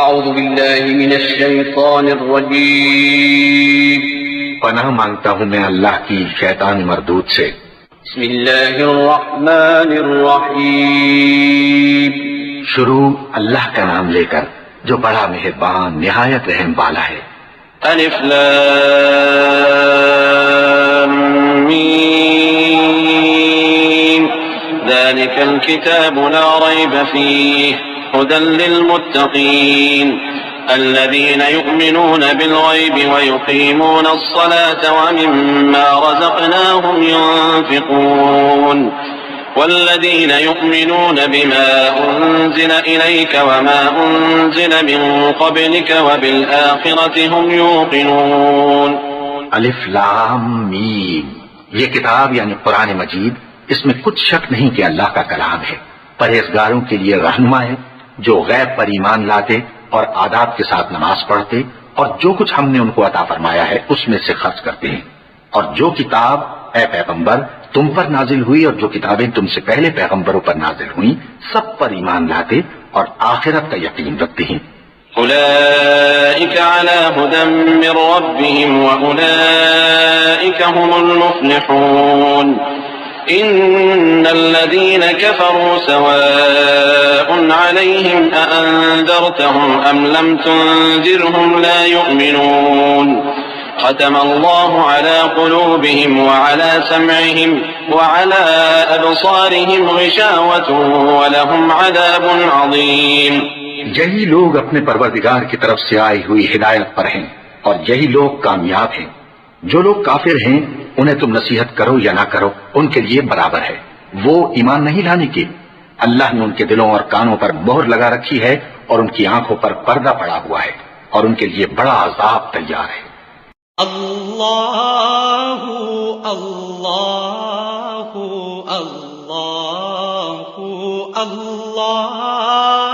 اعوذ باللہ من الشیطان الرجیم، پناہ مانگتا ہوں میں اللہ کی شیطان مردود سے۔ بسم اللہ الرحمن الرحیم، شروع اللہ کا نام لے کر جو بڑا مہربان نہایت رحم والا ہے۔ الف لام میم، ذلك الكتاب لا ريب فيه هدى للمتقين الذين يؤمنون بالغيب ويقيمون الصلاة ومما رزقناهم ينفقون والذين يؤمنون بما أنزل إليك وما أنزل من قبلك وبالآخرة هم يوقنون۔ الف لام میم، یہ کتاب یعنی قرآن مجید، اس میں کچھ شک نہیں کہ اللہ کا کلام ہے، پرہیزگاروں کے لیے رہنما ہے جو غیب پر ایمان لاتے اور آداب کے ساتھ نماز پڑھتے اور جو کچھ ہم نے ان کو عطا فرمایا ہے اس میں سے خرچ کرتے ہیں، اور جو کتاب اے پیغمبر تم پر نازل ہوئی اور جو کتابیں تم سے پہلے پیغمبروں پر نازل ہوئیں سب پر ایمان لاتے اور آخرت کا یقین رکھتے ہیں۔ أولئك على هدى من ربهم وأولئك هم المفلحون۔ إن الذين كفروا سواء عليهم أأنذرتهم أم لم تنذرهم لا يؤمنون۔ ختم الله على قلوبهم وعلى سمعهم وعلى أبصارهم غشاوة ولهم عذاب عظيم۔ یہی لوگ اپنے پروردگار کی طرف سے آئی ہوئی ہدایت پر ہیں اور یہی لوگ کامیاب ہیں۔ جو لوگ کافر ہیں انہیں تم نصیحت کرو یا نہ کرو ان کے لیے برابر ہے، وہ ایمان نہیں لانے کے۔ اللہ نے ان کے دلوں اور کانوں پر مہر لگا رکھی ہے اور ان کی آنکھوں پر پردہ پڑا ہوا ہے اور ان کے لیے بڑا عذاب تیار ہے۔ اللہ اللہ اللہ اللہ